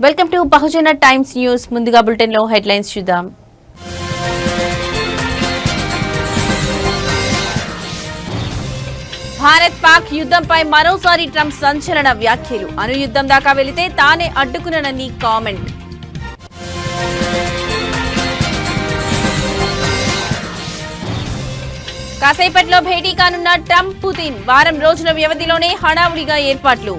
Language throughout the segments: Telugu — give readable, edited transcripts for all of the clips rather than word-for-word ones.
Welcome to Bahujan times news. ముందుగా బులెటిన్ లో హెడ్లైన్స్ చూద్దాం. భారత్ పాక్ యుద్ధంపై మరోసారి ట్రంప్ సంచలన వ్యాఖ్యలు. అణు యుద్ధం దాకా వెళితే తానే అడ్డుకున్నానని కామెంట్. కాసేపట్లో భేటీ కానున్న ట్రంప్ పుతిన్. వారం రోజుల వ్యవధిలోనే హడావుడిగా ఏర్పాట్లు.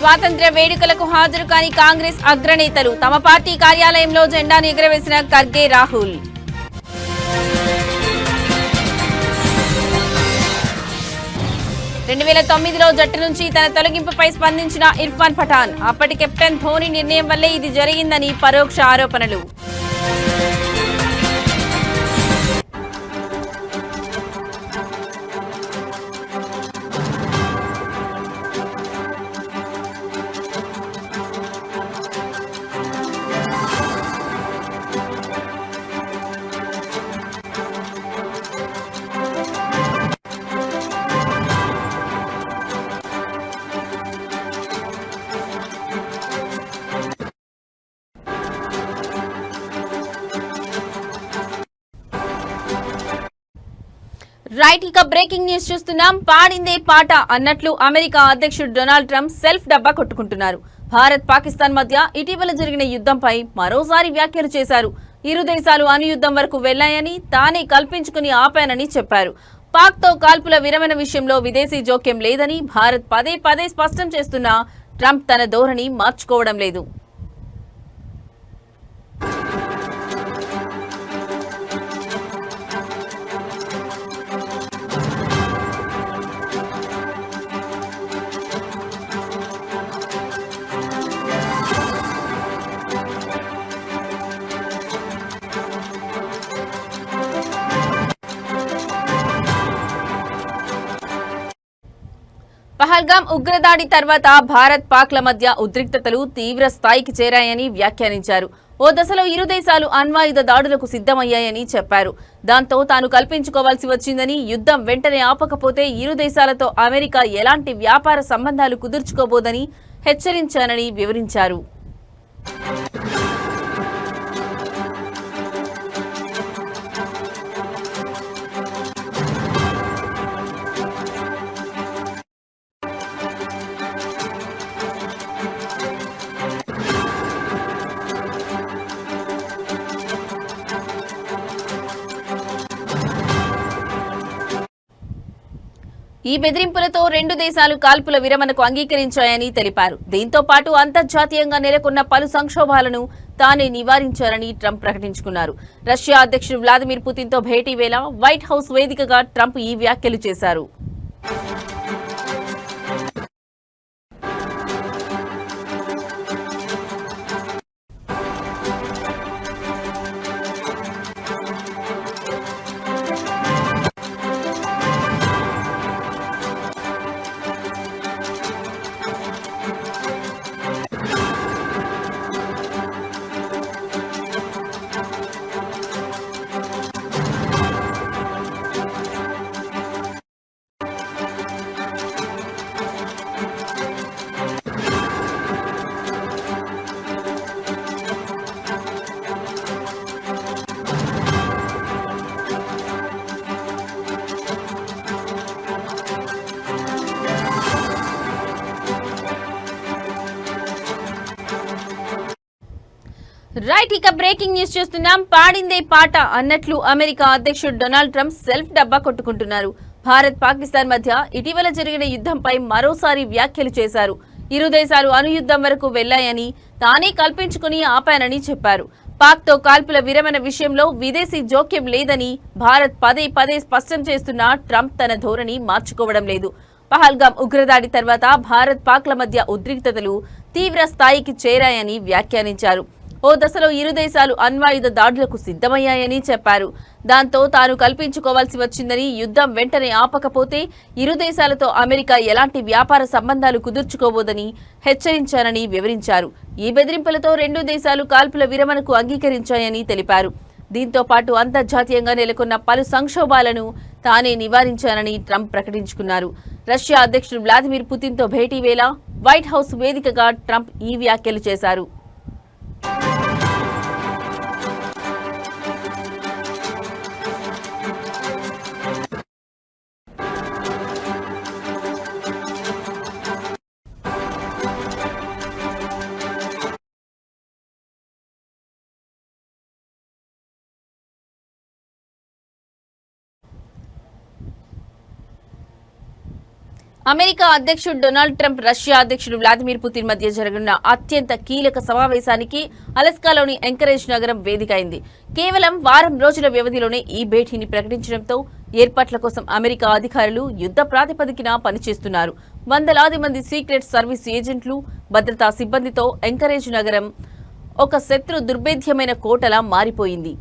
స్వాతంత్ర్య వేడుకలకు హాజరు కాని కాంగ్రెస్ అగ్రనేతలు. తమ పార్టీ కార్యాలయంలో జెండాను ఎగురవేసిన ఖర్గే, రాహుల్. లో జట్టు నుంచి తన తొలగింపుపై స్పందించిన ఇర్ఫాన్ పఠాన్. అప్పటి కెప్టెన్ ధోని నిర్ణయం వల్లే ఇది జరిగిందని పరోక్ష ఆరోపణలు. రైట్, ఇక బ్రేకింగ్ న్యూస్ చూస్తున్నాం. పాడిందే పాట అన్నట్లు అమెరికా అధ్యక్షుడు డొనాల్డ్ ట్రంప్ సెల్ఫ్ డబ్బా కొట్టుకుంటున్నారు. భారత్ పాకిస్తాన్ మధ్య ఇటీవల జరిగిన యుద్ధంపై మరోసారి వ్యాఖ్యలు చేశారు. ఇరు దేశాలు అణు యుద్ధం వరకు వెళ్లాయని, తానే కల్పించుకుని ఆపానని చెప్పారు. పాక్ తో కాల్పుల విరమణ విషయంలో విదేశీ జోక్యం లేదని భారత్ పదే పదే స్పష్టం చేస్తున్నా ట్రంప్ తన ధోరణి మార్చుకోవడం లేదు. పహల్గామ్ ఉగ్రదాడి తర్వాత భారత్ పాక్ల మధ్య ఉద్రిక్తతలు తీవ్ర స్థాయికి చేరాయని వ్యాఖ్యానించారు. ఓ దశలో ఇరు దేశాలు అణ్వాయుధ దాడులకు సిద్ధమయ్యాయని చెప్పారు. దాంతో తాను కల్పించుకోవాల్సి వచ్చిందని, యుద్ధం వెంటనే ఆపకపోతే ఇరు దేశాలతో అమెరికా ఎలాంటి వ్యాపార సంబంధాలు కుదుర్చుకోబోదని హెచ్చరించానని వివరించారు. ఈ బెదిరింపులతో రెండు దేశాలు కాల్పుల విరమణకు అంగీకరించాయని తెలిపారు. దీంతో పాటు అంతర్జాతీయంగా నెలకొన్న పలు సంక్షోభాలను తానే నివారించారని ట్రంప్ ప్రకటించుకున్నారు. రష్యా అధ్యక్షుడు వ్లాదిమిర్ పుతిన్ తో భేటీ వేళ వైట్ హౌస్ వేదికగా ట్రంప్ ఈ వ్యాఖ్యలు చేశారు. రైట్, ఇక బ్రేకింగ్ న్యూస్ చూస్తున్నాం. పాడిందే పాట అన్నట్లు అమెరికా అధ్యక్షుడు డొనాల్డ్ ట్రంప్ సెల్ఫ్ డబ్బా కొట్టుకుంటున్నారు. భారత్ పాకిస్తాన్ మధ్య ఇటీవల జరిగిన యుద్ధంపై మరోసారి వ్యాఖ్యలు చేశారు. ఇరు దేశాలు అణు యుద్ధం వరకు వెళ్లాయని, తానే కల్పించుకుని ఆపానని చెప్పారు. పాక్ తో కాల్పుల విరమణ విషయంలో విదేశీ జోక్యం లేదని భారత్ పదే పదే స్పష్టం చేస్తున్నా ట్రంప్ తన ధోరణి మార్చుకోవడం లేదు. పహల్గామ్ ఉగ్రదాడి తర్వాత భారత్ పాక్ల మధ్య ఉద్రిక్తతలు తీవ్ర స్థాయికి చేరాయని వ్యాఖ్యానించారు. ఓ దశలో ఇరు దేశాలు అణ్వాయుధ దాడులకు సిద్ధమయ్యాయని చెప్పారు. దాంతో తాను కల్పించుకోవాల్సి వచ్చిందని, యుద్ధం వెంటనే ఆపకపోతే ఇరు దేశాలతో అమెరికా ఎలాంటి వ్యాపార సంబంధాలు కుదుర్చుకోబోదని హెచ్చరించారని వివరించారు. ఈ బెదిరింపులతో రెండు దేశాలు కాల్పుల విరమణకు అంగీకరించాయని తెలిపారు. దీంతో పాటు అంతర్జాతీయంగా నెలకొన్న పలు సంక్షోభాలను తానే నివారించానని ట్రంప్ ప్రకటించుకున్నారు. రష్యా అధ్యక్షుడు వ్లాదిమిర్ పుతిన్తో భేటీ వేళ వైట్ హౌస్ వేదికగా ట్రంప్ ఈ వ్యాఖ్యలు చేశారు. అమెరికా అధ్యక్షుడు డొనాల్డ్ ట్రంప్ రష్యా అధ్యక్షుడు వ్లాదిమిర్ పుతిన్ మధ్య జరగనున్న అత్యంత కీలక సమావేశానికి అలస్కాలోని ఎంకరేజ్ నగరం వేదిక అయింది. కేవలం వారం రోజుల వ్యవధిలోనే ఈ భేటీని ప్రకటించడంతో ఏర్పాట్ల కోసం అమెరికా అధికారులు యుద్ధ ప్రాతిపదికన పనిచేస్తున్నారు. వందలాది మంది సీక్రెట్ సర్వీస్ ఏజెంట్లు, భద్రతా సిబ్బందితో ఎంకరేజ్ నగరం ఒక శత్రు దుర్భేద్యమైన కోటలా మారిపోయింది.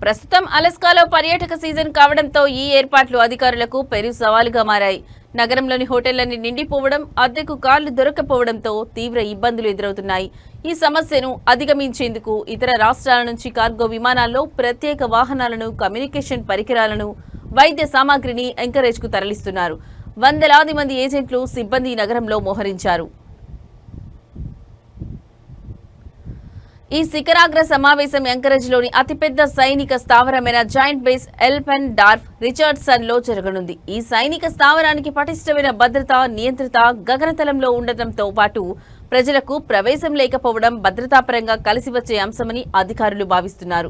ప్రస్తుతం అలస్కాలో పర్యాటక సీజన్ కావడంతో ఈ ఏర్పాట్లు అధికారులకు పెను సవాలుగా మారాయి. నగరంలోని హోటళ్లన్నీ నిండిపోవడం, అద్దెకు కార్లు దొరకపోవడంతో తీవ్ర ఇబ్బందులు ఎదురవుతున్నాయి. ఈ సమస్యను అధిగమించేందుకు ఇతర రాష్ట్రాల నుంచి కార్గో విమానాల్లో ప్రత్యేక వాహనాలను, కమ్యూనికేషన్ పరికరాలను, వైద్య సామాగ్రిని ఎంకరేజ్కు తరలిస్తున్నారు. వందలాది మంది ఏజెంట్లు, సిబ్బంది నగరంలో మోహరించారు. ఈ శిఖరాగ్ర సమావేశం ఎంకరేజ్లోని అతిపెద్ద సైనిక స్థావరమైన జాయింట్ బేస్ ఎల్పెన్ డార్ఫ్ రిచర్డ్సన్ లో జరగనుంది. ఈ సైనిక స్థావరానికి పటిష్టమైన భద్రత, నియంత్రిత గగనతలంలో ఉండటంతో పాటు ప్రజలకు ప్రవేశం లేకపోవడం భద్రతాపరంగా కలిసి వచ్చే అంశమని అధికారులు భావిస్తున్నారు.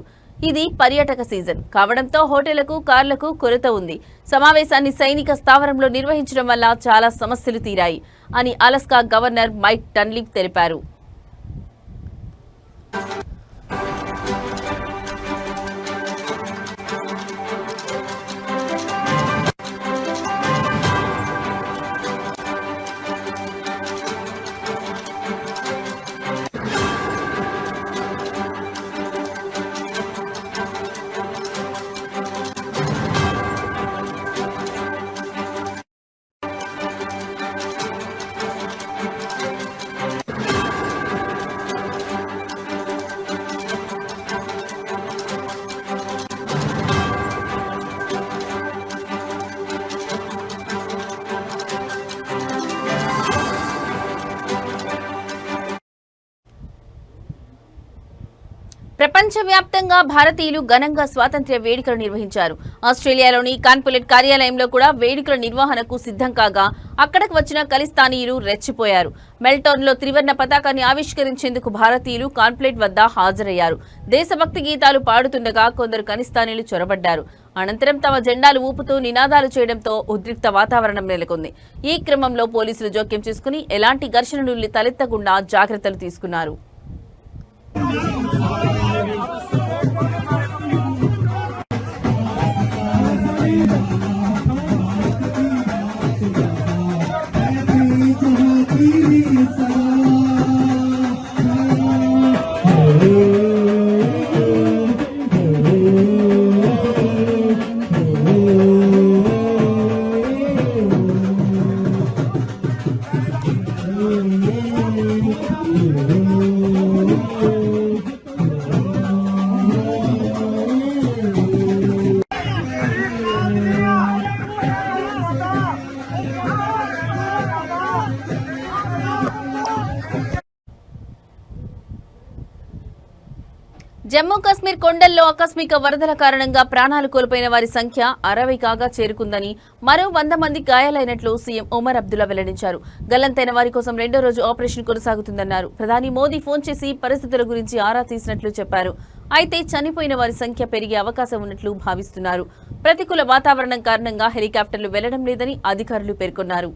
ఇది పర్యాటక సీజన్ కావడంతో హోటళ్లకు, కార్లకు కొరత ఉంది. సమావేశాన్ని సైనిక స్థావరంలో నిర్వహించడం వల్ల చాలా సమస్యలు తీరాయి అని అలస్కా గవర్నర్ మైక్ డన్లీప్ తెలిపారు. ప్రపంచవ్యాప్తంగా భారతీయులు ఘనంగా స్వాతంత్ర్య వేడుకలు నిర్వహించారు. ఆస్ట్రేలియాలోని కాన్పులేట్ కార్యాలయంలో కూడా వేడుకల నిర్వహణకు సిద్ధం కాగా అక్కడకు వచ్చిన ఖలిస్తానీయులు రెచ్చిపోయారు. మెల్టోన్లో త్రివర్ణ పతాకాన్ని ఆవిష్కరించేందుకు భారతీయులు కాన్పులేట్ వద్ద హాజరయ్యారు. దేశభక్తి గీతాలు పాడుతుండగా కొందరు ఖలిస్తానీయులు చొరబడ్డారు. అనంతరం తమ జెండాలు ఊపుతూ నినాదాలు చేయడంతో ఉద్రిక్త వాతావరణం నెలకొంది. ఈ క్రమంలో పోలీసులు జోక్యం చేసుకుని ఎలాంటి ఘర్షణలు తలెత్తకుండా జాగ్రత్తలు తీసుకున్నారు. జమ్మూ కశ్మీర్ కొండల్లో ఆకస్మిక వరదల కారణంగా ప్రాణాలు కోల్పోయిన వారి సంఖ్య 60 కాగా చేరుకుందని, మరో 100 మంది గాయాలైనట్లు సీఎం ఒమర్ అబ్దుల్లా వెల్లడించారు. గల్లంతైన వారి కోసం 2వ రోజు ఆపరేషన్ కొనసాగుతుందన్నారు. ప్రధాని మోదీ ఫోన్ చేసి పరిస్థితుల గురించి ఆరా తీసినట్లు చెప్పారు. అయితే చనిపోయిన వారి సంఖ్య పెరిగే అవకాశం ఉన్నట్లు భావిస్తున్నారు. ప్రతికూల వాతావరణం కారణంగా హెలికాప్టర్లు వెళ్లడం లేదని అధికారులు పేర్కొన్నారు.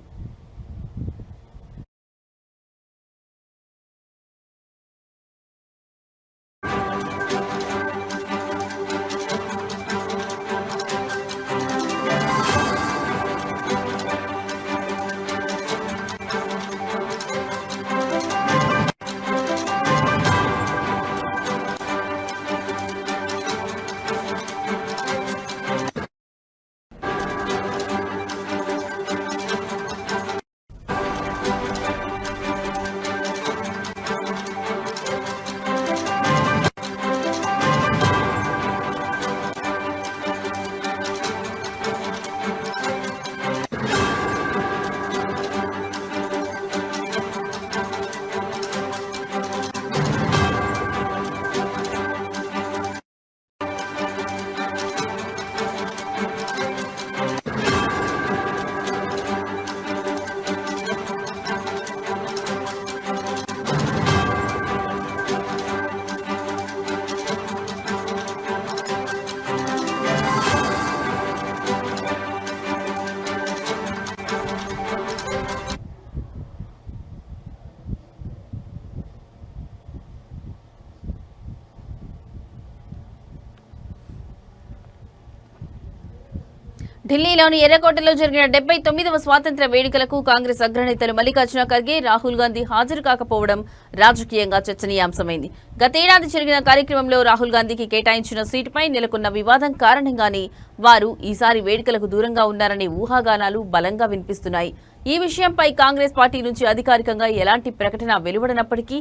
ఢిల్లీలోని ఎర్రకోటలో జరిగిన 79వ స్వాతంత్ర్య వేడుకలకు కాంగ్రెస్ అగ్రనేతలు మల్లికార్జున ఖర్గే, రాహుల్ గాంధీ హాజరు కాకపోవడం రాజకీయంగా చర్చనీయాంశమైంది. గతేడాది జరిగిన కార్యక్రమంలో రాహుల్ గాంధీకి కేటాయించిన సీటుపై నెలకొన్న వివాదం కారణంగానే వారు ఈసారి వేడుకలకు దూరంగా ఉన్నారనే ఊహాగానాలు బలంగా వినిపిస్తున్నాయి. ఈ విషయంపై కాంగ్రెస్ పార్టీ నుంచి అధికారికంగా ఎలాంటి ప్రకటన వెలువడనప్పటికీ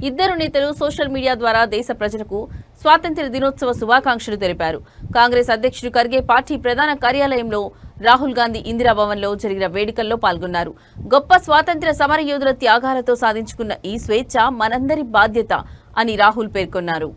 ఇద్దరు నేతలు సోషల్ మీడియా ద్వారా దేశ ప్రజలకు స్వాతంత్ర్య దినోత్సవ శుభాకాంక్షలు తెలిపారు. కాంగ్రెస్ అధ్యక్షుడు ఖర్గే పార్టీ ప్రధాన కార్యాలయంలో, రాహుల్ గాంధీ ఇందిరాభవన్లో జరిగిన వేడుకల్లో పాల్గొన్నారు. గొప్ప స్వాతంత్ర్య సమరయోధుల త్యాగాలతో సాధించుకున్న ఈ స్వేచ్ఛ మనందరి బాధ్యత అని రాహుల్ పేర్కొన్నారు.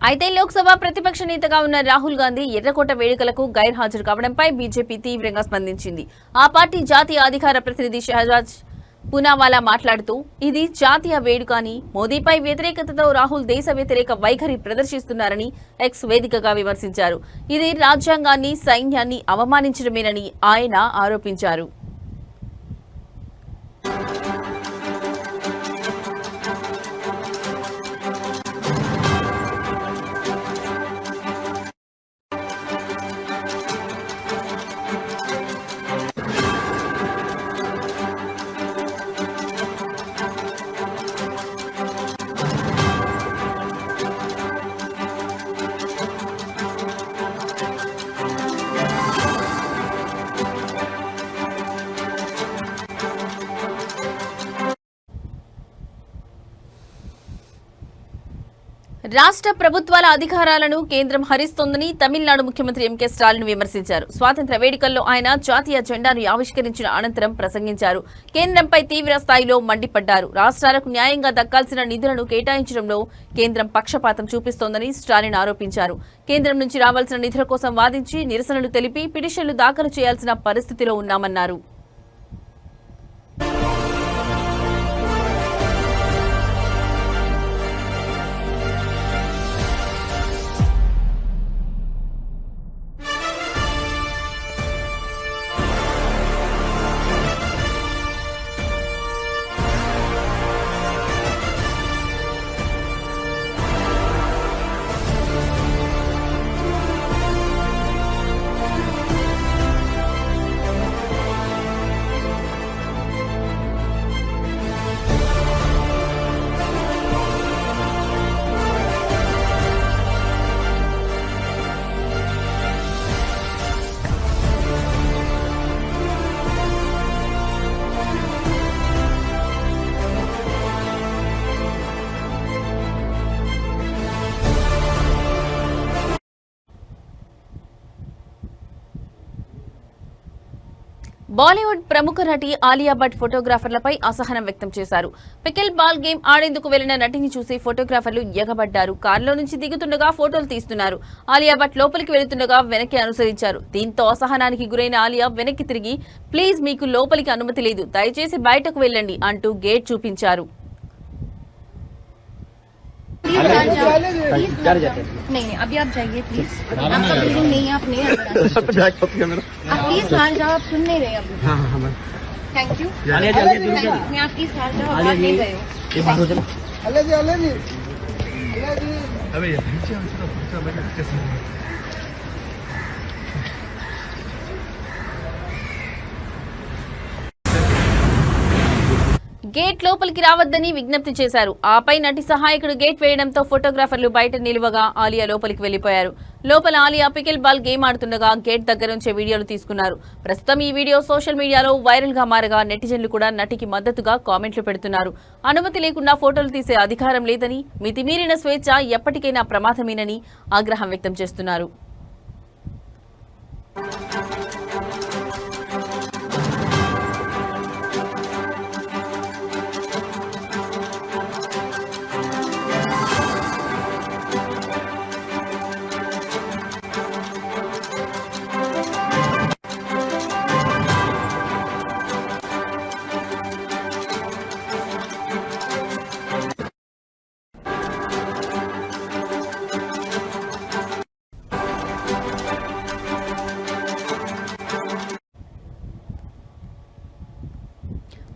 అయితే లోక్సభ ప్రతిపక్ష నేతగా ఉన్న రాహుల్ గాంధీ ఎర్రకోట వేడుకలకు గైర్హాజరు కావడంపై బీజేపీ తీవ్రంగా స్పందించింది. ఆ పార్టీ జాతీయ అధికార ప్రతినిధి షహజాద్ పూనావాలా మాట్లాడుతూ, ఇది జాతీయ వేడుక అని, మోదీపై వ్యతిరేకతతో రాహుల్ దేశ వ్యతిరేక వైఖరి ప్రదర్శిస్తున్నారని ఎక్స్ వేదికగా విమర్శించారు. ఇది రాజ్యాంగాన్ని, సైన్యాన్ని అవమానించడమేనని ఆయన ఆరోపించారు. రాష్ట్ర ప్రభుత్వాల అధికారాలను కేంద్రం హరిస్తోందని తమిళనాడు ముఖ్యమంత్రి ఎంకే స్టాలిన్ విమర్శించారు. స్వాతంత్ర్య వేడుకల్లో ఆయన జాతీయ జెండాను ఆవిష్కరించిన అనంతరం ప్రసంగించారు. కేంద్రంపై తీవ్ర స్థాయిలో మండిపడ్డారు. రాష్ట్రాలకు న్యాయంగా దక్కాల్సిన నిధులను కేటాయించడంలో కేంద్రం పక్షపాతం చూపిస్తోందని స్టాలిన్ ఆరోపించారు. కేంద్రం నుంచి రావాల్సిన నిధుల కోసం వాదించి నిరసనలు తెలిపి పిటిషన్లు దాఖలు చేయాల్సిన పరిస్థితిలో ఉన్నామన్నారు. బాలీవుడ్ ప్రముఖ నటి ఆలియా భట్ ఫోటోగ్రాఫర్లపై అసహనం వ్యక్తం చేశారు. పికిల్ బాల్ గేమ్ ఆడేందుకు వెళ్లిన నటిని చూసి ఫోటోగ్రాఫర్లు ఎగబడ్డారు. కారులో నుంచి దిగుతుండగా ఫోటోలు తీస్తున్నారు. ఆలియా భట్ లోపలికి వెళుతుండగా వెనక్కి అనుసరించారు. దీంతో అసహనానికి గురైన ఆలియా వెనక్కి తిరిగి, ప్లీజ్ మీకు లోపలికి అనుమతి లేదు, దయచేసి బయటకు వెళ్ళండి అంటూ గేట్ చూపించారు. नहीं अभी आप जाइए प्लीज, आपका बिल्डिंग नहीं है, आप नहीं आप प्लीज बाहर जाओ, आप सुन नहीं रहे अभी। थैंक यू, आप प्लीज बाहर जाओ, आप नहीं गए గేట్ లోపలికి రావద్దని విజ్ఞప్తి చేశారు. ఆపై నటి సహాయకుడు గేట్ వేయడంతో ఫోటోగ్రాఫర్లు బయట నిలువగా ఆలియా లోపలికి వెళ్లిపోయారు. లోపల ఆలియా పికిల్ బాల్ గేమ్ ఆడుతుండగా గేట్ దగ్గర నుంచే వీడియోలు తీసుకున్నారు. ప్రస్తుతం ఈ వీడియో సోషల్ మీడియాలో వైరల్ గా మారగా నెటిజన్లు కూడా నటికి మద్దతుగా కామెంట్లు పెడుతున్నారు. అనుమతి లేకుండా ఫోటోలు తీసే అధికారం లేదని, మితిమీరిన స్వేచ్ఛ ఎప్పటికైనా ప్రమాదమేనని ఆగ్రహం వ్యక్తం చేస్తున్నారు.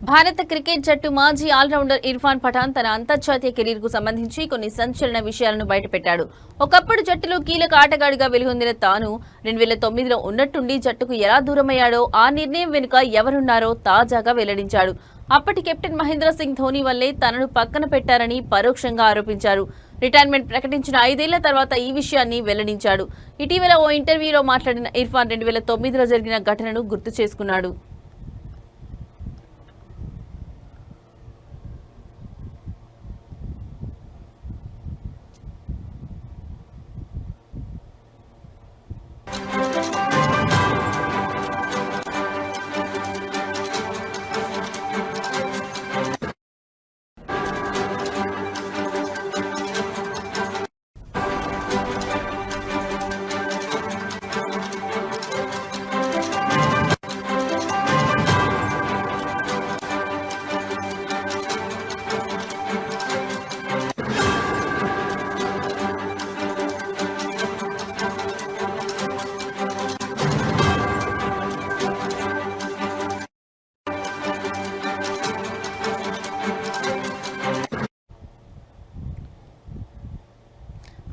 భారత క్రికెట్ జట్టు మాజీ ఆల్రౌండర్ ఇర్ఫాన్ పఠాన్ తన అంతర్జాతీయ కెరీర్ కు సంబంధించి కొన్ని సంచలన విషయాలను బయటపెట్టాడు. ఒకప్పుడు జట్టులో కీలక ఆటగాడిగా వెలుగొందిన తాను 2009లో ఉన్నట్టుండి జట్టుకు ఎలా దూరమయ్యాడో, ఆ నిర్ణయం వెనుక ఎవరున్నారో తాజాగా వెల్లడించాడు. అప్పటి కెప్టెన్ మహేంద్ర సింగ్ ధోని వల్లే తనను పక్కన పెట్టారని పరోక్షంగా ఆరోపించారు. రిటైర్మెంట్ ప్రకటించిన 5 ఏళ్ల తర్వాత ఈ విషయాన్ని వెల్లడించాడు. ఇటీవల ఓ ఇంటర్వ్యూలో మాట్లాడిన ఇర్ఫాన్ 2009లో జరిగిన ఘటనను గుర్తు చేసుకున్నాడు.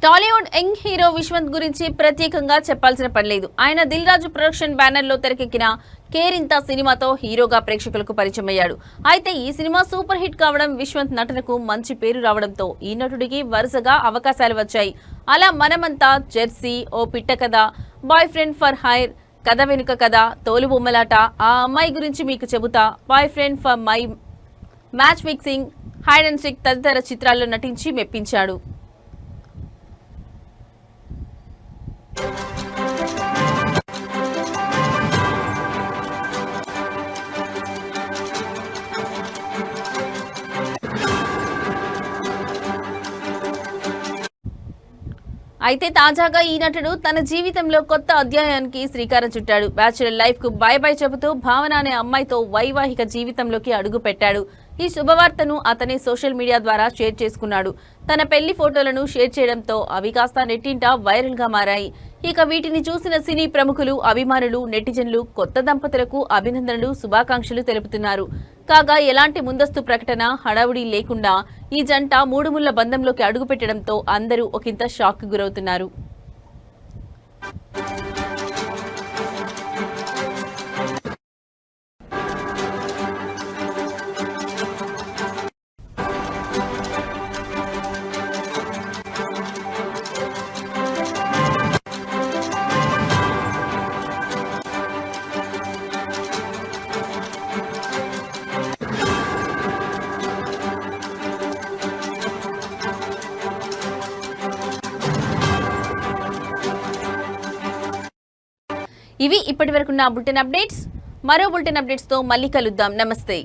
టాలీవుడ్ యంగ్ హీరో విశ్వంత్ గురించి ప్రత్యేకంగా చెప్పాల్సిన పనిలేదు. ఆయన దిల్ రాజు ప్రొడక్షన్ బ్యానర్ లో తెరకెక్కిన కేరింత సినిమాతో హీరోగా ప్రేక్షకులకు పరిచయం అయ్యాడు. అయితే ఈ సినిమా సూపర్ హిట్ కావడం, విశ్వంత్ నటనకు మంచి పేరు రావడంతో ఈ నటుడికి వరుసగా అవకాశాలు వచ్చాయి. అలా మనమంతా, జెర్సీ, ఓ పిట్ట కథ, బాయ్ ఫ్రెండ్ ఫర్ హైర్, కథ వెనుక కథ, తోలుబొమ్మలాట, ఆ అమ్మాయి గురించి మీకు చెబుతా, boy friend for my, match fixing, hide and seek తదితర చిత్రాల్లో నటించి మెప్పించాడు. అయితే తాజాగా ఈ నటుడు తన జీవితంలో కొత్త అధ్యాయానికి శ్రీకారం చుట్టాడు. బ్యాచులర్ లైఫ్ కు బై బై చెబుతూ భావన అనే అమ్మాయితో వైవాహిక జీవితంలోకి అడుగు పెట్టాడు. ఈ శుభవార్తను అతనే సోషల్ మీడియా ద్వారా షేర్ చేసుకున్నాడు. తన పెళ్లి ఫోటోలను షేర్ చేయడంతో అవి కాస్త నెట్టింట వైరల్ గా మారాయి. ఇక వీటిని చూసిన సినీ ప్రముఖులు, అభిమానులు, నెటిజన్లు కొత్త దంపతులకు అభినందనలు, శుభాకాంక్షలు తెలుపుతున్నారు. కాగా ఎలాంటి ముందస్తు ప్రకటన, హడావుడి లేకుండా ఈ జంట 3 ముళ్ల బంధంలోకి అడుగుపెట్టడంతో అందరూ ఒకంత షాక్ కు గురవుతున్నారు. ఇవి ఇప్పటివరకున్న బులెటిన్ అప్డేట్స్. మరో బులెటిన్ అప్డేట్స్ తో మళ్ళీ కలుద్దాం. నమస్తే.